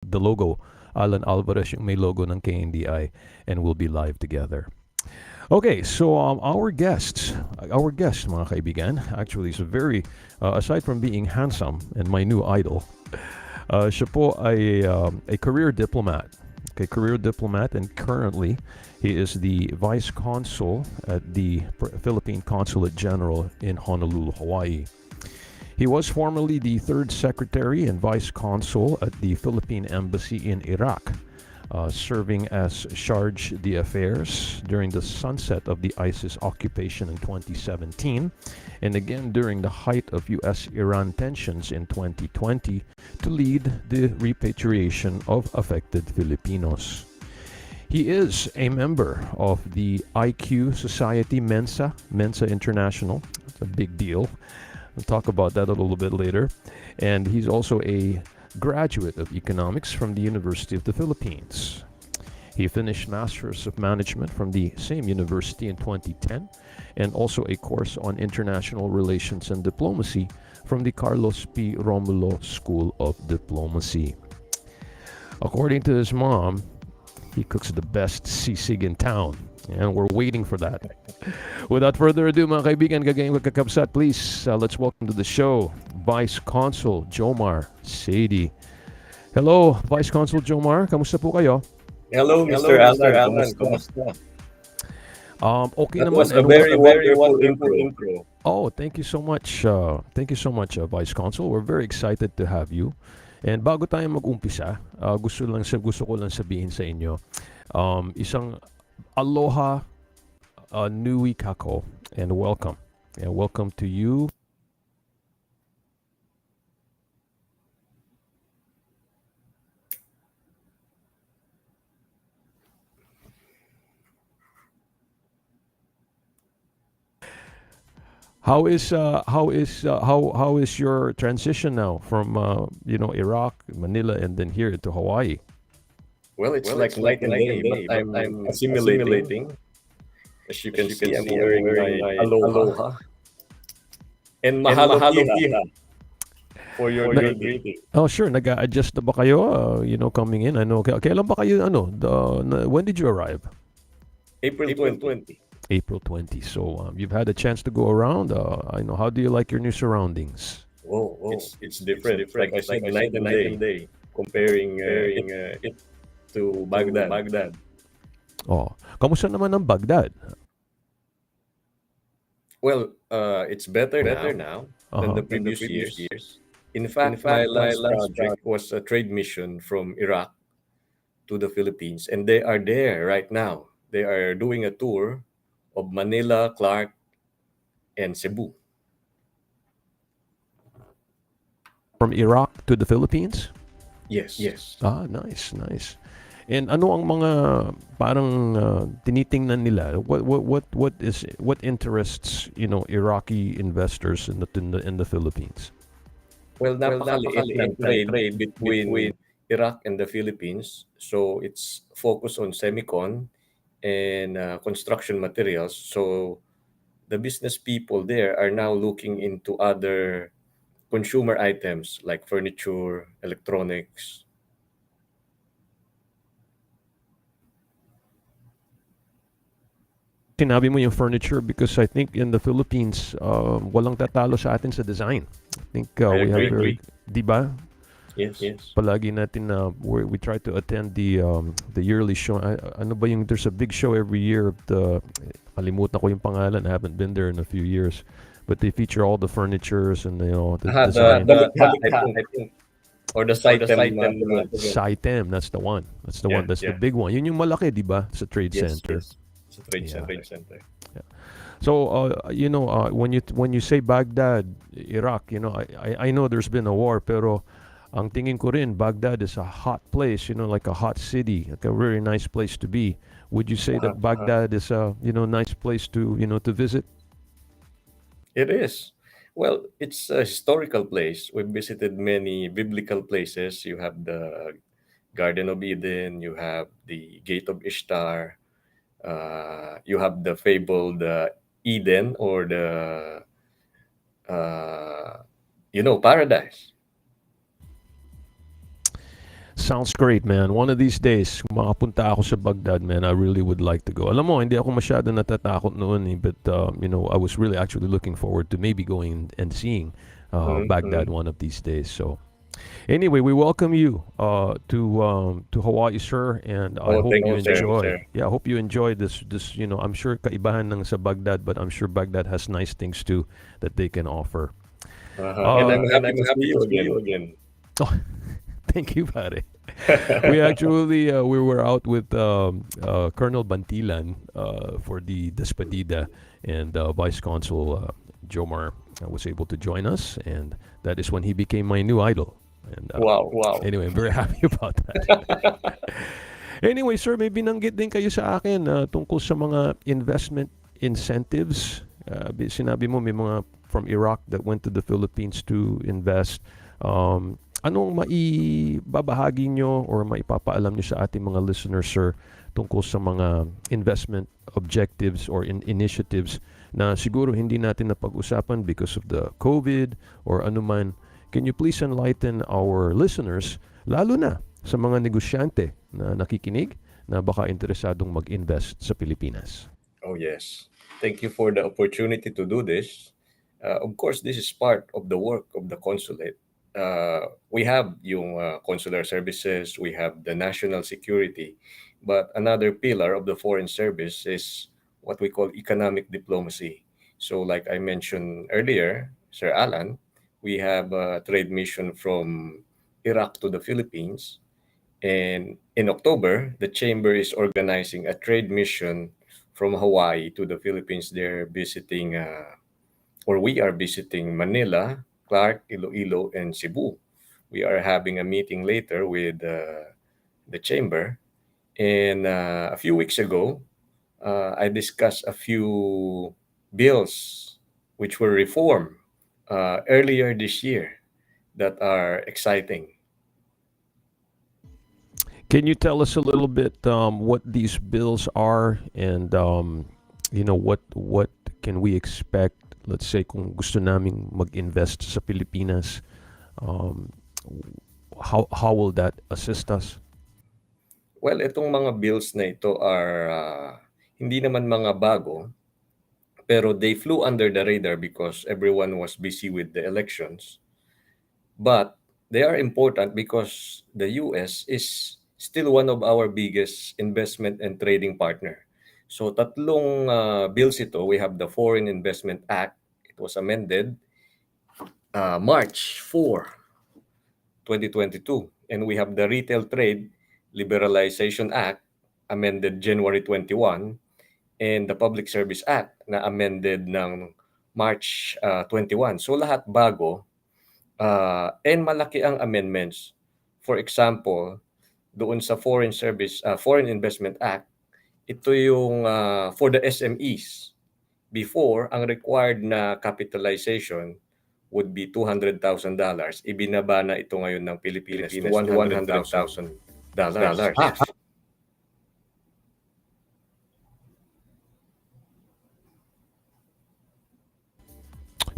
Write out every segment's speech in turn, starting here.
the logo. Allan Alvarez yung may logo ng KNDI, and we'll be live together. Okay, so our guest, mga kaibigan, actually is a very, aside from being handsome and my new idol, siya po ay a career diplomat. Okay, career diplomat, and currently he is the vice consul at the Philippine Consulate General in Honolulu, Hawaii. He was formerly the third secretary and vice consul at the Philippine Embassy in Iraq, serving as charge d'affaires during the sunset of the ISIS occupation in 2017, and again during the height of U.S.-Iran tensions in 2020 to lead the repatriation of affected Filipinos. He is a member of the IQ Society Mensa International. It's a big deal. We'll talk about that a little bit later. And he's also a graduate of economics from the University of the Philippines. He finished Masters of Management from the same university in 2010, and also a course on International Relations and Diplomacy from the Carlos P. Romulo School of Diplomacy. According to his mom, he cooks the best sisig in town, and we're waiting for that. Without further ado, mga kaibigan, kagayang magkakabsat, please, let's welcome to the show, Vice Consul Jomar Sadie. Hello, Vice Consul Jomar. Kamusta po kayo? Hello, Mr. Allan. Kumusta? Okay That naman. was a very wonderful intro. Oh, thank you so much. Thank you so much, Vice Consul. We're very excited to have you. And bago tayo mag-umpisa, gusto ko lang sabihin sa inyo, isang aloha nui kako, and welcome. And welcome to you. How is your transition now from Iraq, Manila, and then here to Hawaii? Well, it's like night and day, but I'm assimilating. As you can see, I'm wearing my aloha. And mahalo iha for your greeting. Oh, sure. Nag-adjust na ba kayo? Coming in. Ano, kailan ba kayo? When did you arrive? April 20. April 20. So you've had a chance to go around. How do you like your new surroundings? Oh, it's different. Like I said, night and day. Comparing it to Baghdad. Oh, kamusta naman ang Baghdad? Well, it's better now than the previous years. In fact, my last project was a trade mission from Iraq to the Philippines, and they are there right now. They are doing a tour of Manila, Clark, and Cebu. From Iraq to the Philippines? Yes. Ah, nice. And ano ang mga parang tinitingnan nila? What interests Iraqi investors in the Philippines? Well, napakaliit ng trade between Iraq and the Philippines. So it's focused on semicon and construction materials. So the business people there are now looking into other consumer items like furniture, electronics. Sinabi mo yung furniture because I think in the Philippines, walang tatalo sa atin sa design. I think we have very, di ba? Yes. Palagi natin we try to attend the yearly show. Ano ba yung there's a big show every year of kalimutan ko yung pangalan. I haven't been there in a few years. But they feature all the furnitures and the design. I think. Or the Saitem. Saitem, that's the one. That's the one. That's the big one. Yun yung malaki, di ba? Sa trade center. Yes. It's a trade center. Yeah. So when you say Baghdad, Iraq, I know there's been a war, pero ang tingin ko rin, Baghdad is a hot place, like a hot city, like a very nice place to be. Would you say that Baghdad is a nice place to to visit? It is. Well, it's a historical place. We've visited many biblical places. You have the Garden of Eden. You have the Gate of Ishtar. You have the fabled Eden, or the paradise. Sounds great, man. One of these days, kung makapunta ako sa Baghdad, man, I really would like to go. Alam mo, hindi ako masyado natatakot noon, but I was really actually looking forward to maybe going and seeing Baghdad one of these days. So, anyway, we welcome you to Hawaii, sir, and I hope Thank you you, sir. enjoy. Yeah, I hope you enjoy this. I'm sure kaibahan ng sa Baghdad, but I'm sure Baghdad has nice things too that they can offer. And I'm happy to see you again. Oh, thank you, pare. We actually we were out with Colonel Bantilan for the despedida, and Vice Consul Jomar was able to join us, and that is when he became my new idol. And Wow. anyway, I'm very happy about that. Anyway, sir, may binanggit din kayo sa akin tungkol sa mga investment incentives. Sinabi mo may mga from Iraq that went to the Philippines to invest. Anong maibabahagi nyo or maipapaalam nyo sa ating mga listeners, sir, tungkol sa mga investment objectives or initiatives na siguro hindi natin napag-usapan because of the COVID or anuman? Can you please enlighten our listeners, lalo na sa mga negosyante na nakikinig na baka interesadong mag-invest sa Pilipinas? Oh, yes. Thank you for the opportunity to do this. Of course, this is part of the work of the consulate. We have yung consular services, we have the national security, but another pillar of the foreign service is what we call economic diplomacy. So like I mentioned earlier, Sir Allan, we have a trade mission from Iraq to the Philippines. And in October, the Chamber is organizing a trade mission from Hawaii to the Philippines. They're visiting, or we are visiting Manila, Clark, Iloilo, and Cebu. We are having a meeting later with the Chamber. And a few weeks ago, I discussed a few bills which were reformed earlier this year that are exciting. Can you tell us a little bit what these bills are, and what can we expect? Let's say kung gusto naming mag-invest sa Pilipinas, how will that assist us? Well, itong mga bills na ito are hindi naman mga bago, pero they flew under the radar because everyone was busy with the elections. But they are important because the US is still one of our biggest investment and trading partner. So tatlong bills ito. We have the Foreign Investment Act. It was amended March 4, 2022. And we have the Retail Trade Liberalization Act, amended January 21, and the Public Service Act na amended ng March 21. So lahat bago, and malaki ang amendments. For example, doon sa Foreign Investment Act, ito yung for the SMEs. Before, ang required na capitalization would be $200,000. Ibinaba na ito ngayon ng Pilipinas to $100,000.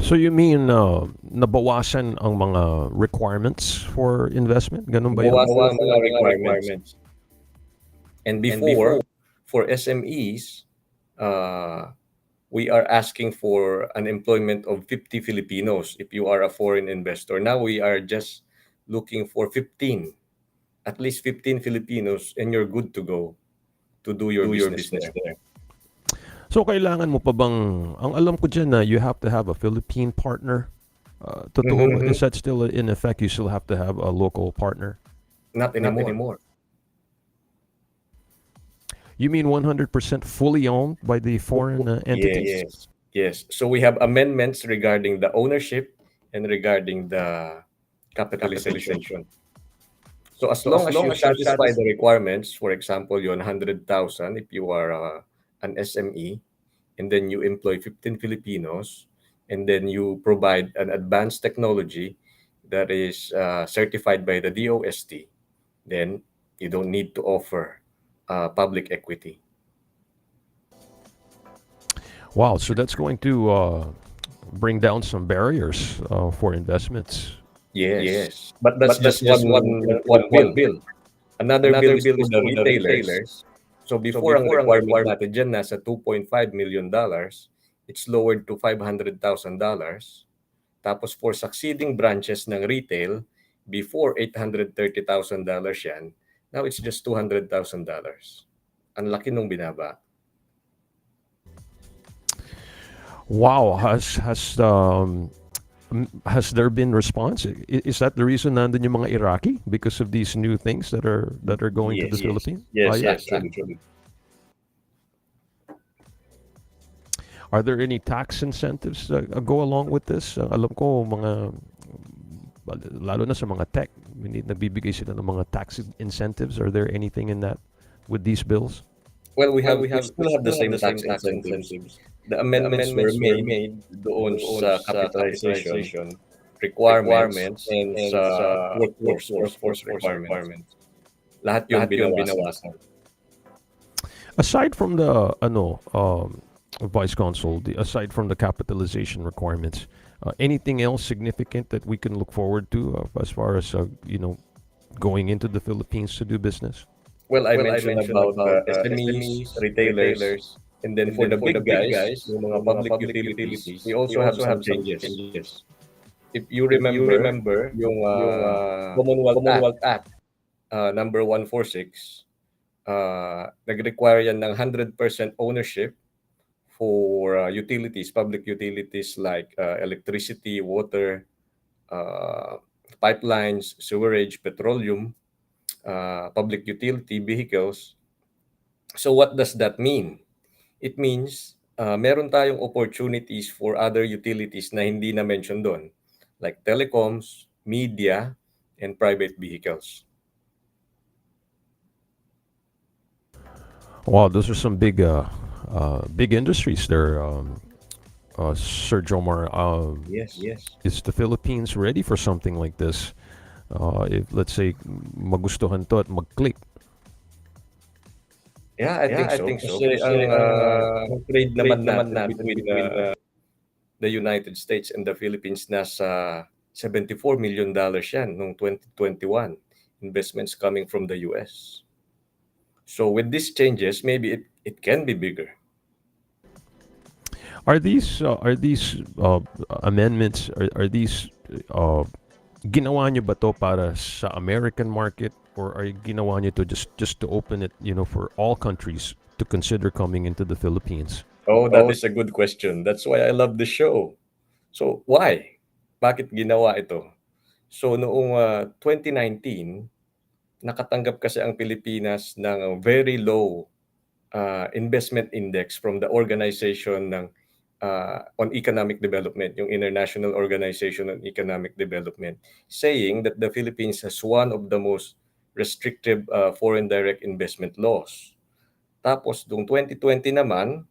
So you mean nabawasan ang mga requirements for investment? Ganun ba yun? Bawasan ang mga requirements. And before, for SMEs, we are asking for an employment of 50 Filipinos if you are a foreign investor. Now we are just looking for 15, at least 15 Filipinos, and you're good to go to do your business there. So kailangan mo pa bang, ang alam ko dyan na you have to have a Philippine partner. Totoo ba? Is that still in effect? You still have to have a local partner? Not anymore. You mean 100% fully owned by the foreign entities? Yes. So we have amendments regarding the ownership and regarding the capitalization. So as long as you satisfy the requirements, for example, you're 100,000 if you are an SME, and then you employ 15 Filipinos, and then you provide an advanced technology that is certified by the DOST, then you don't need to offer public equity. Wow, so that's going to bring down some barriers for investments. Yes. But that's just one bill. Another bill is for the retailers. So before ang requirement natin dyan nasa $2.5 million, it's lowered to $500,000. Tapos for succeeding branches ng retail, before $830,000 yan, now it's just $200,000. Ang laki nung binaba. Wow, has there been response? Is that the reason nandun yung mga Iraqi because of these new things that are going to the Philippines? Yes, yeah. actually. Are there any tax incentives that go along with this? Alam ko mga lalo na sa mga tech, nagbibigay sila ng mga tax incentives. Are there anything in that with these bills? Well, we still have the same tax incentives. The amendments were made doon sa capitalization requirements and sa workforce requirements. Lahat yun binawasan. Aside from the Vice Consul, aside from the capitalization requirements, anything else significant that we can look forward to as far as going into the Philippines to do business? Well, I mentioned about SMEs, retailers, and then for the big guys, yung mga public utilities, we also have some changes. If you remember yung Commonwealth Act number 146, nag-require yan ng 100% ownership for utilities, public utilities like electricity, water, pipelines, sewerage, petroleum, public utility vehicles. So what does that mean? It means meron tayong opportunities for other utilities na hindi na mention doon, like telecoms, media, and private vehicles. Wow, those are some big industries there, Sir Jomar. Yes. Is the Philippines ready for something like this? If let's say magustuhan to at mag-click. Yeah, I think so. Kasi ang trade naman natin between the United States and the Philippines nasa $74 million yan noong 2021. Investments coming from the US. So with these changes, maybe it can be bigger. Are these amendments? Are these ginawa nyo ba to para sa American market, or are ginawa nyo to just to open it, for all countries to consider coming into the Philippines? Oh, that is a good question. That's why I love the show. So why? Bakit ginawa ito? So noong 2019, nakatanggap kasi ang Pilipinas ng very low investment index from the organization ng on economic development, yung International Organization on Economic Development, saying that the Philippines has one of the most restrictive foreign direct investment laws. Tapos, noong 2020 naman,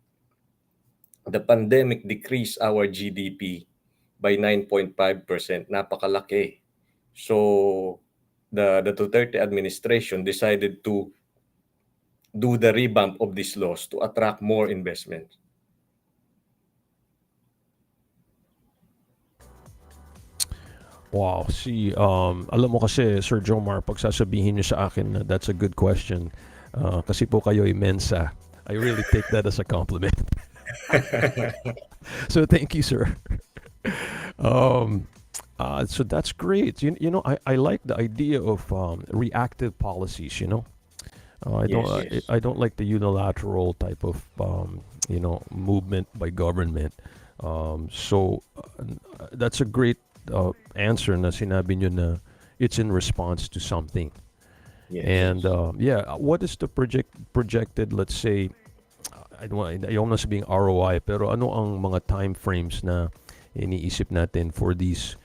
the pandemic decreased our GDP by 9.5%. Napakalaki. So, the Duterte administration decided to do the revamp of these laws to attract more investment. Wow, see, alam mo kasi, Sir Jomar, pag sasabihin niyo sa akin na that's a good question, kasi po kayo ay mensa, I really take that as a compliment. So thank you, sir. So that's great. I like the idea of reactive policies. I don't like the unilateral type of movement by government. So that's a great answer na sinabi nyo na it's in response to something. Yes. And what is the projected, let's say, ayaw na sabing ROI, pero ano ang mga time frames na iniisip natin for these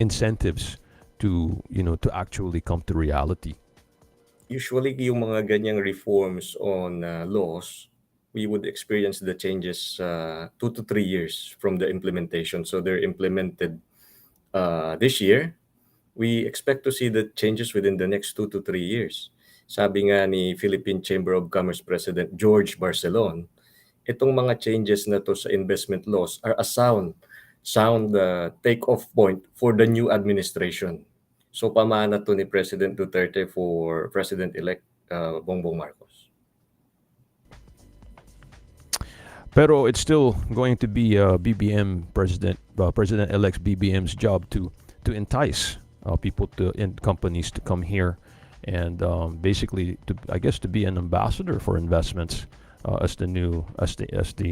incentives to actually come to reality? Usually, yung mga ganyang reforms on laws, we would experience the changes 2 to 3 years from the implementation. So they're implemented this year. We expect to see the changes within the next 2 to 3 years. Sabi nga ni Philippine Chamber of Commerce President George Barcelon, itong mga changes na to sa investment laws are a sound take-off point for the new administration. So pamana to ni President Duterte for President-elect Bongbong Marcos. Pero it's still going to be President-elect BBM's job to entice people to and companies to come here, and basically I guess to be an ambassador for investments as the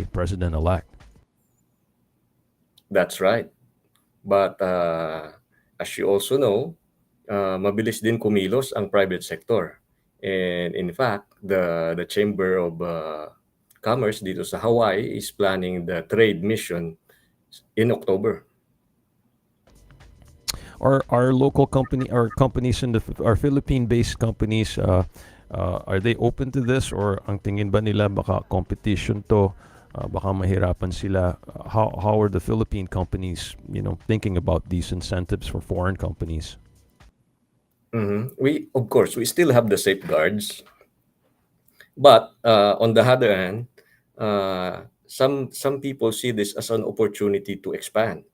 president-elect. That's right. But as you also know, mabilis din kumilos ang private sector. And in fact, the Chamber of Commerce dito sa Hawaii is planning the trade mission in October. Our local company, our companies our Philippine-based companies, are they open to this, or ang tingin ba nila baka competition to, baka mahirapan sila? How are the Philippine companies, thinking about these incentives for foreign companies? We of course we still have the safeguards, but on the other hand, some people see this as an opportunity to expand.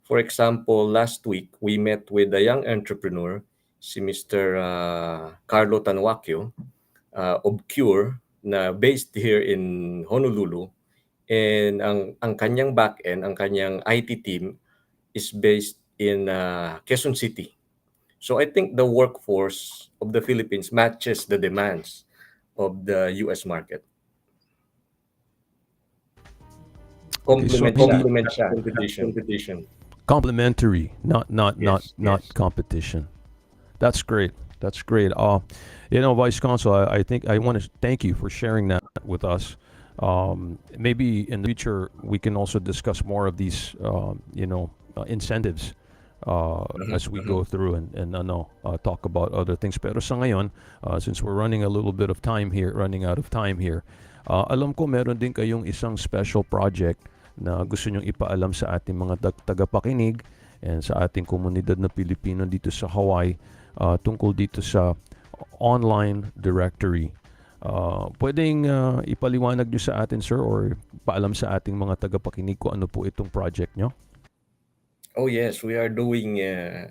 For example, last week we met with a young entrepreneur, si Mr. Carlo Tanwakyo, of Cure, na based here in Honolulu, and ang kanyang back-end, ang kanyang IT team is based in Quezon City. So I think the workforce of the Philippines matches the demands of the US market. Complement siya, competition. Complementary, not Yes. competition. That's great. That's great. Vice Consul, I think I want to thank you for sharing that with us. Maybe in the future we can also discuss more of these, incentives as we go through and talk about other things. Pero sa ngayon, since we're running out of time here, alam ko meron din kayong isang special project na gusto nyong ipaalam sa ating mga tagapakinig and sa ating komunidad na Pilipino dito sa Hawaii, tungkol dito sa online directory. Pwedeng ipaliwanag nyo sa atin, sir, or paalam sa ating mga tagapakinig kung ano po itong project nyo? Oh yes, we are doing a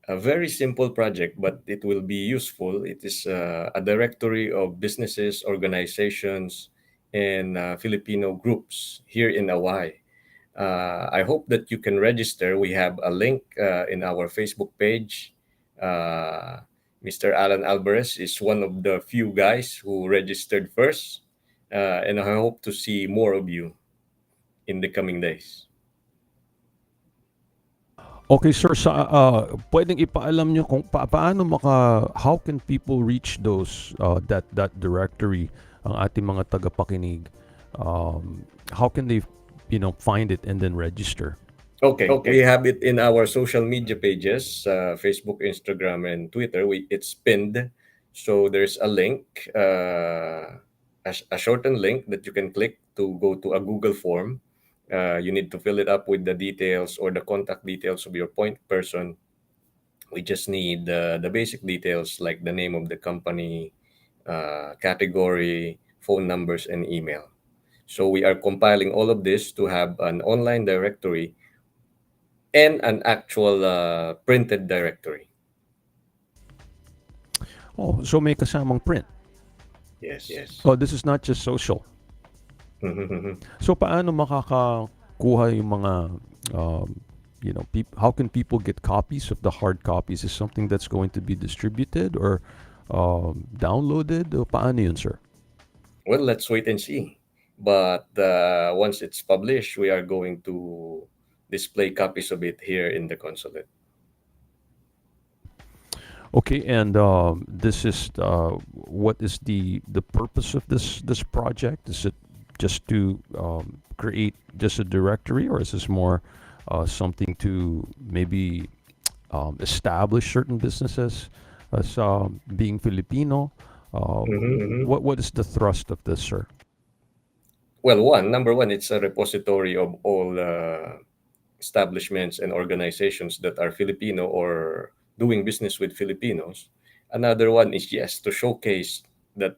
very simple project, but it will be useful. It is a directory of businesses, organizations, and Filipino groups here in Hawaii. I hope that you can register. We have a link in our Facebook page. Mr. Allan Alvarez is one of the few guys who registered first, and I hope to see more of you in the coming days. Okay, sir, pwedeng ipaalam nyo kung paano how can people reach those that directory, ang ating mga tagapakinig? How can they find it and then register? Okay. We have it in our social media pages, Facebook, Instagram, and Twitter. It's pinned, so there's a link, a shortened link that you can click to go to a Google form. You need to fill it up with the details or the contact details of your point person. We just need the basic details like the name of the company, category, phone numbers, and email. So we are compiling all of this to have an online directory and an actual printed directory. Oh, so may kasamang print. Yes. Oh, this is not just social. So paano makakakuha yung mga how can people get copies of the hard copies? Is something that's going to be distributed or downloaded? O paano yun, sir? Well, let's wait and see. But once it's published, we are going to display copies of it here in the consulate. Okay, and this is what is the purpose of this project? Is it just to create just a directory, or is this more something to maybe establish certain businesses as being Filipino? What is the thrust of this, sir? Well, number one, it's a repository of all establishments and organizations that are Filipino or doing business with Filipinos. Another one is, yes, to showcase that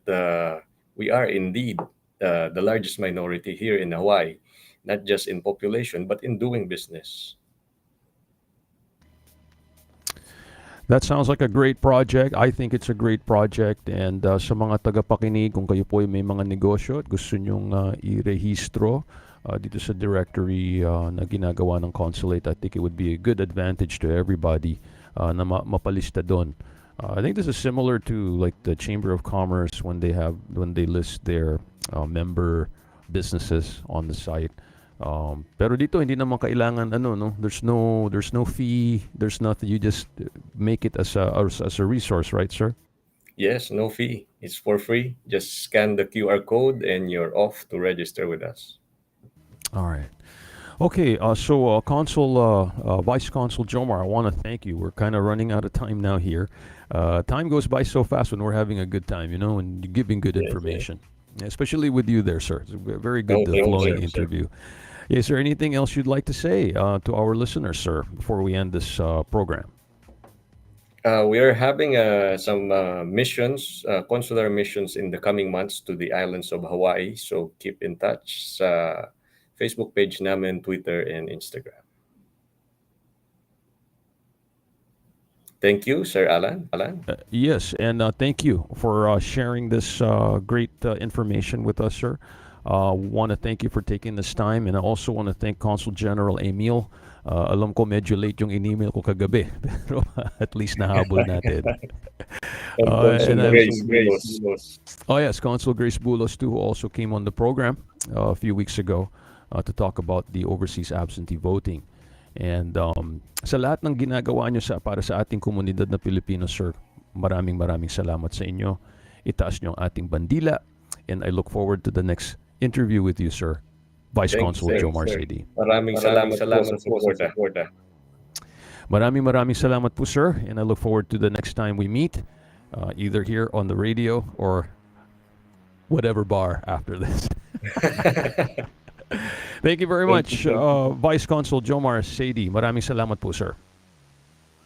we are indeed the largest minority here in Hawaii, not just in population, but in doing business. That sounds like a great project. I think it's a great project. And sa mga tagapakinig, kung kayo po ay may mga negosyo at gusto nyong i-rehistro dito sa directory na ginagawa ng consulate, I think it would be a good advantage to everybody na mapalista doon. I think this is similar to like the Chamber of Commerce when they list their member businesses on the site. Pero dito hindi naman kailangan no. There's no fee, there's nothing. You just make it as a resource, right, sir? Yes, no fee. It's for free. Just scan the QR code and you're off to register with us. All right. Okay, Vice Consul Jomar, I want to thank you. We're kind of running out of time now here. Time goes by so fast when we're having a good time, and you're giving good Yes, yes. information, especially with you there, sir. It's a very good Thank you, flowing sir. interview. Is there anything else you'd like to say to our listeners, sir, before we end this program? We are having some missions, consular missions in the coming months to the islands of Hawaii. So keep in touch sa Facebook page namin, Twitter, and Instagram. Thank you, Sir Allan. Yes, and thank you for sharing this great information with us, sir. Want to thank you for taking this time, and I also want to thank Consul General Emil. Alam ko medyo late yung in-email ko kagabi, pero at least nahabol natin. And Consul and Grace Bulos. Oh yes, Consul Grace Bulos too, who also came on the program a few weeks ago to talk about the overseas absentee voting. And sa lahat ng ginagawa nyo para sa ating komunidad na Pilipino, sir, maraming salamat sa inyo. Itaas nyo ang ating bandila, and I look forward to the next interview with you, sir. Vice Thank you, Consul sir. Jomar Sadi. Maraming salamat po sa suporta. Maraming salamat po, sir, and I look forward to the next time we meet, either here on the radio or whatever bar after this. Thank you very much, Vice Consul Jomar Sadi. Maraming salamat po, sir.